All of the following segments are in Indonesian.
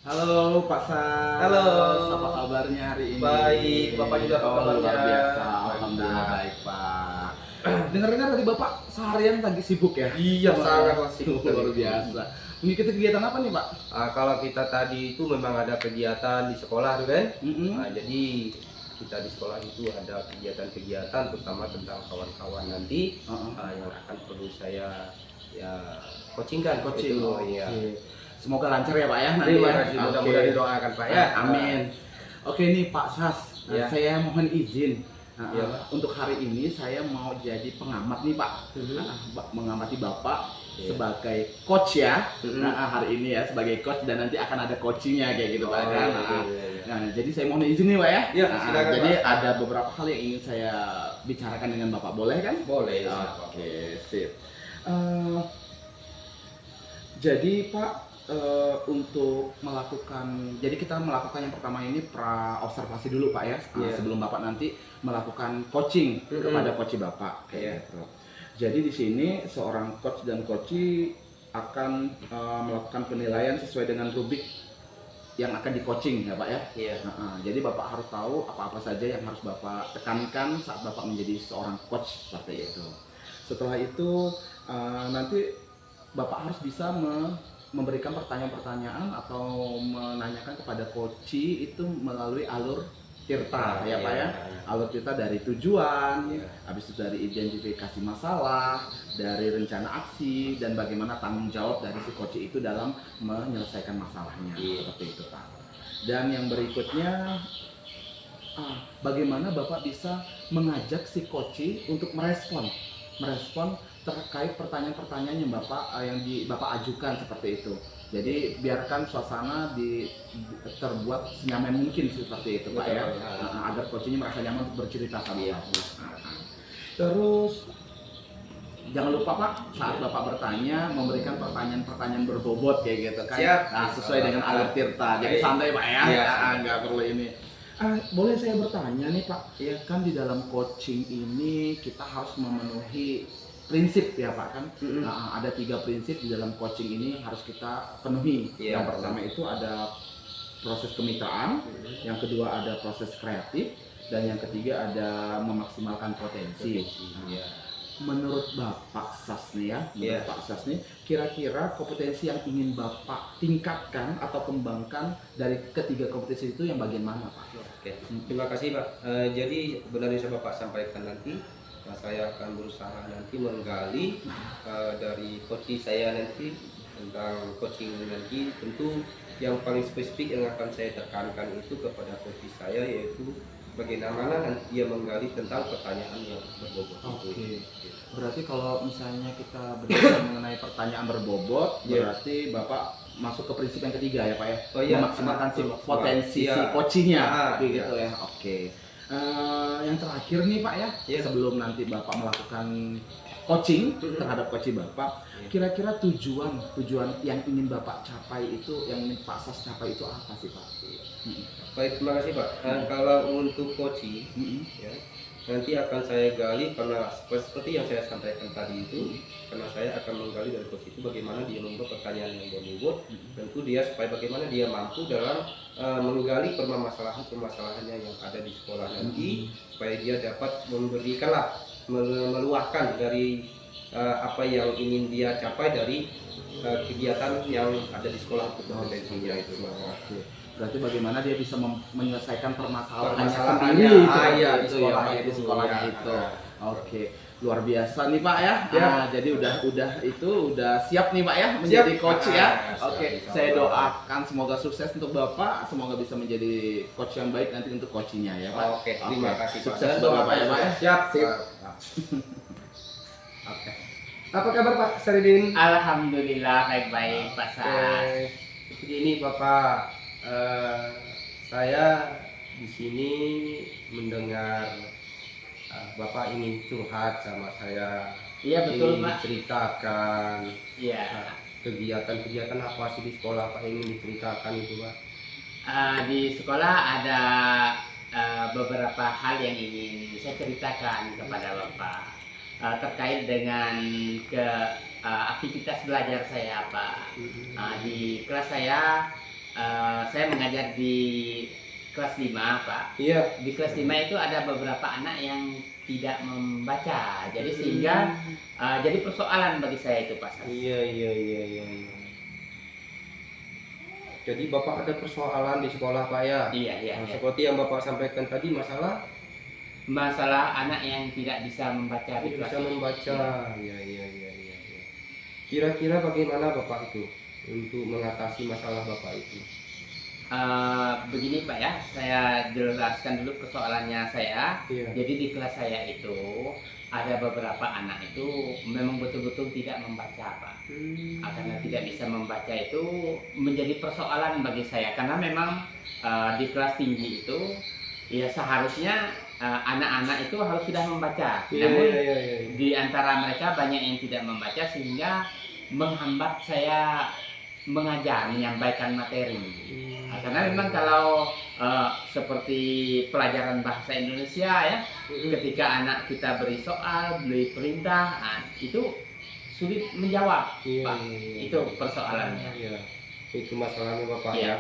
Halo Pak Sas. Halo. Apa kabarnya hari ini? Baik, Bapak juga apa kabarnya? Luar biasa, alhamdulillah Mantap. baik Pak. Dengar-dengar tadi Bapak seharian lagi sibuk ya? Iya, Wah, sangatlah sibuk. luar biasa. Mengikuti kegiatan apa nih Pak? Kalau kita tadi itu memang ada kegiatan di sekolah tuh kan. Mm-mm. Jadi kita di sekolah itu ada kegiatan-kegiatan terutama tentang kawan-kawan nanti Uh-uh. yang akan perlu saya ya coachingkan. Coaching. Gitu, iya. Oke. Semoga lancar ya Pak ya nanti Terima ya. kasih, Oke. mudah-mudahan didoakan Pak ya. Amin. Oke nih Pak Sas, Ya. saya mohon izin. Ya, Pak. Untuk hari ini saya mau jadi pengamat nih Pak. Mhm. Mengamati Bapak Iya. sebagai coach ya. Mhm. Hari ini ya sebagai coach dan nanti akan ada coachingnya kayak gitu Pak kan. Iya. Nah, jadi saya mohon izin nih Pak ya. Iya, silakan, Jadi Pak. ada beberapa hal yang ingin saya bicarakan dengan Bapak, boleh kan? Boleh. Oke, sip. Eh, jadi Pak, untuk melakukan, jadi kita melakukan yang pertama ini pra observasi dulu Pak ya, Iya. sebelum Bapak nanti melakukan coaching Mhm. kepada coach Bapak. Iya. Gitu. Jadi di sini seorang coach dan coachee akan melakukan penilaian sesuai dengan rubrik yang akan di coaching ya Pak ya. Iya. Jadi Bapak harus tahu apa-apa saja yang harus Bapak tekankan saat Bapak menjadi seorang coach seperti itu. Setelah itu nanti Bapak harus bisa memberikan pertanyaan-pertanyaan atau menanyakan kepada coachee itu melalui alur tirta ya Pak ya. Alur tirta dari tujuan, Iya. habis itu dari identifikasi masalah, dari rencana aksi, dan bagaimana tanggung jawab dari si coachee itu dalam menyelesaikan masalahnya. Iya. Seperti itu Pak. Dan yang berikutnya, bagaimana Bapak bisa mengajak si coachee untuk merespon terkait pertanyaan-pertanyaan yang Bapak ajukan seperti itu. Jadi biarkan suasana terbuat senyaman mungkin seperti itu Pak ya. Betul. Agar coachingnya merasa nyaman untuk bercerita sama Iya. Bapak. Terus jangan lupa Pak, saat Bapak bertanya memberikan pertanyaan-pertanyaan berbobot kayak gitu kan. Siap. Nah, sesuai dengan alur tirta. Jadi Baik. santai Pak ya. Iya, Nggak perlu ini. Boleh saya bertanya nih Pak? Iya. Kan di dalam coaching ini kita harus memenuhi prinsip ya Pak kan. Mhm. Ada 3 prinsip di dalam coaching ini harus kita penuhi. Iya. Yang pertama itu ada proses kemitraan, yang kedua ada proses kreatif, dan yang ketiga ada memaksimalkan potensi. Iya. Menurut Bapak Sas nih ya, Iya. menurut Pak Sas nih, kira-kira kompetensi yang ingin Bapak tingkatkan atau kembangkan dari ketiga kompetensi itu yang bagian mana Pak? Oke, terima kasih Pak. Jadi benar yang Bapak sampaikan nanti, saya akan berusaha nanti menggali dari coaching saya nanti tentang coaching nanti. Tentu yang paling spesifik yang akan saya tekankan itu kepada coaching saya yaitu bagaimana nanti dia menggali tentang pertanyaan yang berbobot itu. Berarti kalau misalnya kita berbicara mengenai pertanyaan berbobot, Iya. berarti Bapak masuk ke prinsip yang ketiga ya Pak ya? Oh iya, Memaksimalkan si betul. potensi Iya. si coachingnya, Iya. gitu ya. Oke. Yang terakhir nih Pak ya, Iya. sebelum nanti Bapak melakukan coaching terhadap coaching Bapak, Iya. kira-kira tujuan yang ingin Bapak capai itu, yang ingin Pak Sas capai itu apa sih Pak? Baik, terima kasih Pak. Kalau untuk coaching, ya, nanti akan saya gali karena seperti yang saya sampaikan tadi itu, karena saya akan menggali dari coach itu bagaimana dia membuat pertanyaan yang berbobot, tentu dia supaya bagaimana dia mampu dalam menggali permasalahannya yang ada di sekolah nanti, supaya dia dapat memberikanlah meluahkan dari apa yang ingin dia capai dari kegiatan yang ada di sekolah untuk kompetensinya itu. Oke. Berarti bagaimana dia bisa menyelesaikan permasalahannya Permasalahannya, sendiri iya, seperti di itu ya sekolah Pak, itu, di sekolahnya ya. itu. Oke, luar biasa nih Pak ya. Ya. Jadi udah siap nih Pak ya menjadi Siap. coach ya. Siap, Oke, insya saya Allah. doakan semoga sukses untuk Bapak, semoga bisa menjadi coach yang baik nanti untuk coachingnya ya Pak. Oke, terima kasih Pak. Sukses buat Bapak ya Pak ya. Siap. Sip. Oke. Apa kabar Pak Saridin? Alhamdulillah baik-baik Pak Sas. Begini Bapak, saya di sini mendengar Bapak ingin curhat sama saya. Iya betul Ingin Pak. diceritakan Iya. kegiatan-kegiatan apa sih di sekolah Pak ingin diceritakan itu Pak? Di sekolah ada beberapa hal yang ingin saya ceritakan kepada Bapak terkait dengan aktivitas belajar saya Pak. Di kelas saya saya mengajar di kelas 5 Pak. Iya. Di kelas 5 itu ada beberapa anak yang tidak membaca. Jadi sehingga jadi persoalan bagi saya itu Pak. Iya. Jadi Bapak ada persoalan di sekolah Pak ya? Iya. Nah, seperti yang Bapak sampaikan tadi, Masalah anak yang tidak bisa membaca di kelas bisa membaca. Iya. Kira-kira bagaimana Bapak itu untuk mengatasi masalah Bapak itu? Begini Pak ya, saya jelaskan dulu persoalannya saya. Iya. Jadi di kelas saya itu ada beberapa anak itu memang betul-betul tidak membaca Pak. Karena tidak bisa membaca itu menjadi persoalan bagi saya, karena memang di kelas tinggi itu ya seharusnya anak-anak itu harus sudah membaca. Namun Iya. di antara mereka banyak yang tidak membaca sehingga menghambat saya menyampaikan materi. Karena memang kalau seperti pelajaran bahasa Indonesia ya, ketika anak kita beri soal, beri perintah, itu sulit menjawab, Pak. Itu persoalannya. Iya. Itu masalahnya Bapak Iya. ya.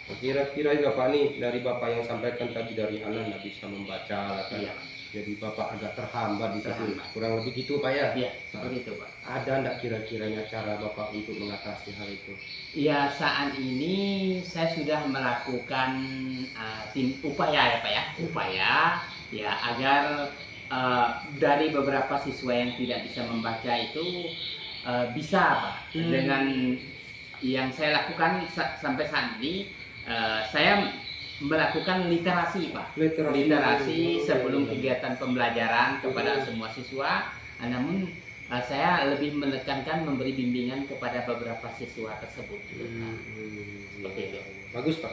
Kira-kira Bapak nih, dari Bapak yang sampaikan tadi, dari anak nggak bisa membaca kan? Iya. Jadi Bapak agak terhambat di situ. Terhambat. Kurang lebih gitu Pak ya? Iya, seperti itu Pak. Ada nggak kira-kiranya cara Bapak untuk mengatasi hal itu? Ya saat ini saya sudah melakukan upaya ya Pak ya, upaya ya agar dari beberapa siswa yang tidak bisa membaca itu bisa Pak. Dengan yang saya lakukan sampai saat ini, saya melakukan literasi Pak. Literasi sebelum kegiatan pembelajaran kepada semua siswa. Namun saya lebih menekankan memberi bimbingan kepada beberapa siswa tersebut. Seperti itu. Bagus Pak.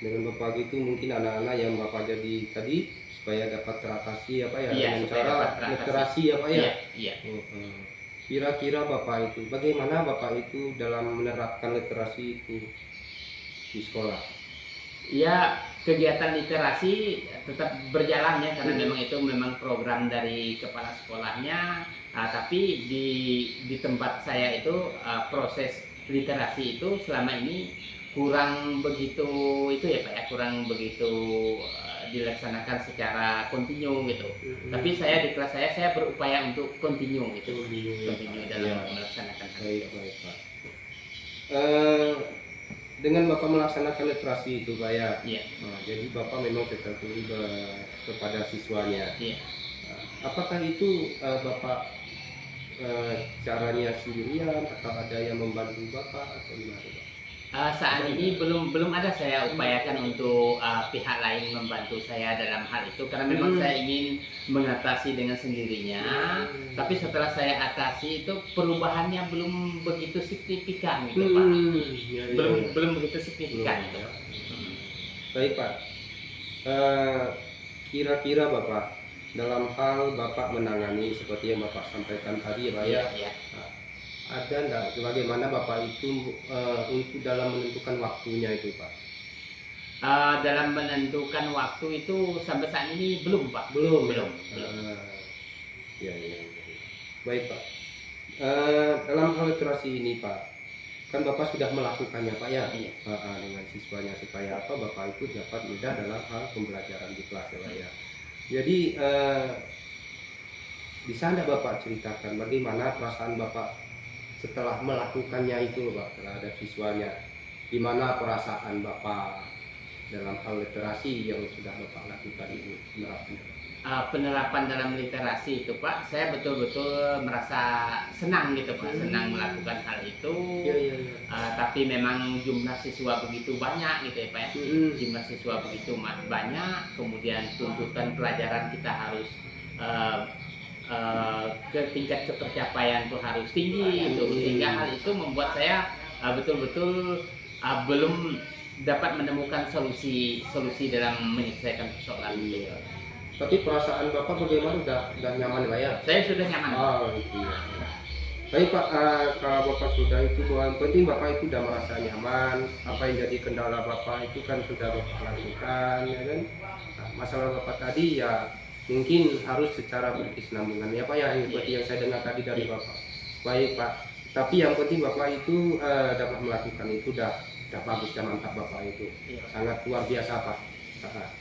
Dengan Bapak gitu mungkin anak-anak yang Bapak jadi tadi supaya dapat teratasi apa ya, Iya, dengan supaya cara dapat teratasi. literasi apa ya? Iya. Kira-kira Bapak itu bagaimana Bapak itu dalam menerapkan literasi itu di sekolah? Ya, kegiatan literasi tetap berjalan ya, karena memang itu memang program dari kepala sekolahnya. Tapi di tempat saya itu proses literasi itu selama ini kurang begitu itu ya Pak ya, kurang begitu dilaksanakan secara kontinu gitu. Tapi saya di kelas saya berupaya untuk kontinu gitu, kontinu dalam melaksanakan hal itu. Baik Pak. Dengan Bapak melaksanakan literasi itu Pak ya? Iya. Nah, jadi Bapak memang tertuju kepada siswanya. Iya. Apakah itu Bapak caranya sendirian atau ada yang membantu Bapak atau gimana Pak? Saat ini belum ada saya upayakan untuk pihak lain membantu saya dalam hal itu, karena memang saya ingin mengatasi dengan sendirinya. Tapi setelah saya atasi itu perubahannya belum begitu signifikan gitu Pak. Belum begitu signifikan gitu. Baik Pak. Kira-kira Bapak dalam hal Bapak menangani seperti yang Bapak sampaikan tadi Pak ya, Iya. ada enggak bagaimana Bapak itu untuk dalam menentukan waktunya itu Pak? Dalam menentukan waktu itu sampai saat ini belum Pak. Belum. Ya. Baik Pak. Dalam hal literasi ini Pak, kan Bapak sudah melakukannya Pak ya? Iya. Dengan siswanya supaya apa Bapak itu dapat mudah dalam hal pembelajaran di kelas ya Pak ya. Jadi bisa Anda Bapak ceritakan bagaimana perasaan Bapak setelah melakukannya itu Pak terhadap siswanya? Gimana perasaan Bapak dalam hal literasi yang sudah Bapak lakukan itu penerapan dalam literasi itu Pak, saya betul-betul merasa senang gitu Pak, senang melakukan hal itu. Tapi memang jumlah siswa begitu banyak gitu ya Pak ya. Jumlah siswa begitu banyak, kemudian tuntutan pelajaran kita harus ke tingkat ketercapaian tuh harus tinggi gitu, sehingga hal itu membuat saya betul-betul belum dapat menemukan solusi dalam menyelesaikan persoalan itu. Tapi perasaan Bapak bagaimana? Udah nyaman Pak ya? Saya sudah nyaman. Gitu ya. Baik Pak, kalau Bapak sudah itu, yang penting Bapak itu sudah merasa nyaman. Apa yang jadi kendala Bapak itu kan sudah Bapak lakukan, ya kan? Nah, masalah Bapak tadi ya mungkin harus secara berkesinambungan ya Pak ya, seperti yang saya dengar tadi dari Bapak. Baik Pak, tapi yang penting Bapak itu dapat melakukan itu Sudah bagus dan mantap Bapak itu. Iya. Sangat luar biasa Pak.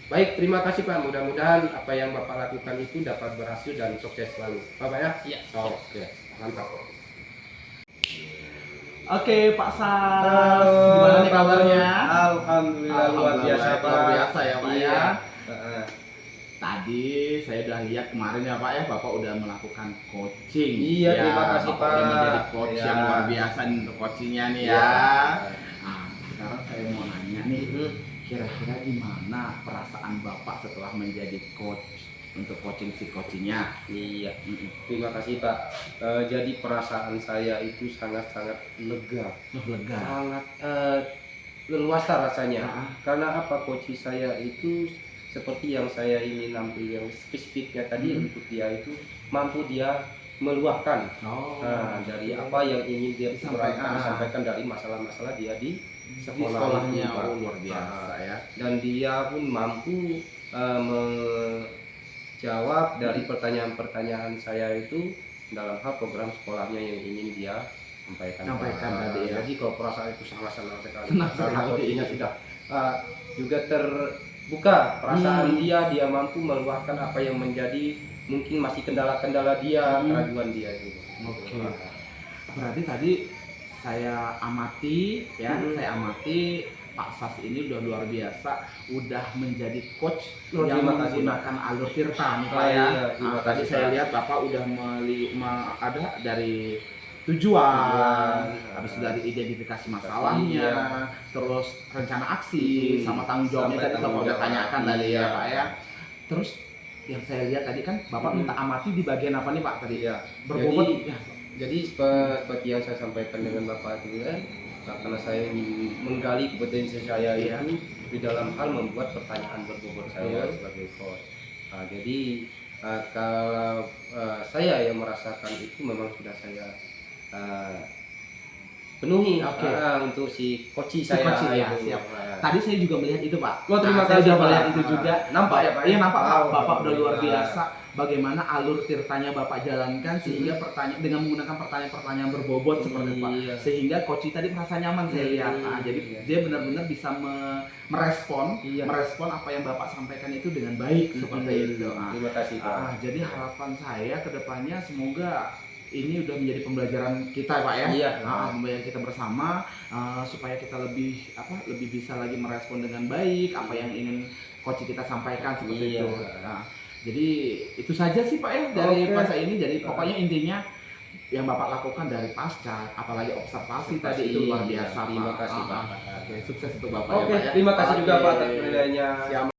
Baik, terima kasih Pak. Mudah-mudahan apa yang Bapak lakukan itu dapat berhasil dan sukses selalu. Bapak ya? Iya. Oke, mantap. Oke, Pak Sas, gimana nih kabarnya? Alhamdulillah luar biasa Pak. Luar biasa ya Pak Iya. ya. Heeh. Tadi saya udah lihat kemarin ya Pak ya, Bapak udah melakukan coaching. Iya, Ya, terima kasih, Bapak udah Pak. menjadi coach Ya. yang luar biasa nih untuk coachingnya nih Iya. ya. Nah, sekarang saya mau nanya nih, kira-kira gimana perasaan Bapak setelah menjadi coach untuk coaching si coachingnya? Iya, terima kasih Pak. Jadi perasaan saya itu sangat-sangat lega, Lega. sangat leluasa rasanya. Ah. Karena apa? Coach saya itu seperti yang saya ingin nampil yang spesifiknya tadi untuk dia itu mampu dia meluahkan Oh. dari apa yang ingin dia Disampaikan. sampaikan dari masalah-masalah dia di Di sekolah sekolahnya itu, Pak. luar biasa ya. Dan dia pun mampu menjawab dari pertanyaan-pertanyaan saya itu dalam hal program sekolahnya yang ingin dia sampaikan. Tadi ya. Jadi kalau perasaan itu sangat senang sekali. Senang Karena sekali. coachingnya sudah juga terbuka perasaan dia mampu meluahkan apa yang menjadi mungkin masih kendala-kendala dia, keraguan dia itu. Oke. Berarti tadi saya amati ya, saya amati Pak Sas ini udah luar biasa, udah menjadi coach yang Terima kasih, menggunakan alur tirta nih Pak Oh, ya. iya, terima Nah, tadi kasih, saya Pak. lihat Bapak udah ada dari tujuan, habis itu dari identifikasi masalahnya, Iya. terus rencana aksi, sama tanggung jawabnya Sampai tadi Bapak tanggung udah jawab. tanyakan tadi ya Iya. Pak ya. Terus yang saya lihat tadi kan Bapak minta amati di bagian apa nih Pak tadi? Iya. Berbobot. Ya. Jadi seperti yang saya sampaikan dengan Bapak itu kan, karena saya ingin menggali kompetensi saya Iya. itu di dalam hal membuat pertanyaan berbobot saya Betul. sebagai coach. Jadi kalau saya yang merasakan itu memang sudah saya penuhi Oke. untuk si coach Si saya coach, ya, itu. siap. Nah, Tadi saya juga melihat itu Pak. Oh, terima Saya kasih, juga Pak. melihat itu juga. Nampak ya, Pak? Iya nampak Pak. Oh, Bapak udah luar alhamdulillah. biasa. Bagaimana alur tirtanya Bapak jalankan sehingga pertanyaan dengan menggunakan pertanyaan-pertanyaan berbobot seperti itu Pak. Iya. Sehingga coach tadi merasa nyaman saya lihat. Nah, jadi Iya. dia benar-benar bisa merespon, Iya. merespon apa yang Bapak sampaikan itu dengan baik seperti itu. Nah, Terima kasih Pak. jadi harapan saya ke depannya semoga ini udah menjadi pembelajaran kita Pak ya. Iya. Pembelajaran kita bersama supaya kita lebih bisa lagi merespon dengan baik apa yang ingin coach kita sampaikan seperti Iya. itu. Nah, jadi itu saja sih Pak ya dari Oke. masa ini. Jadi pokoknya intinya yang Bapak lakukan dari pasca, apalagi observasi tadi itu luar biasa Terima Pak. kasih Pak. Oke, sukses untuk Bapak Oke, ya Pak ya. terima kasih juga Oke. Pak atas penilaiannya. Siap.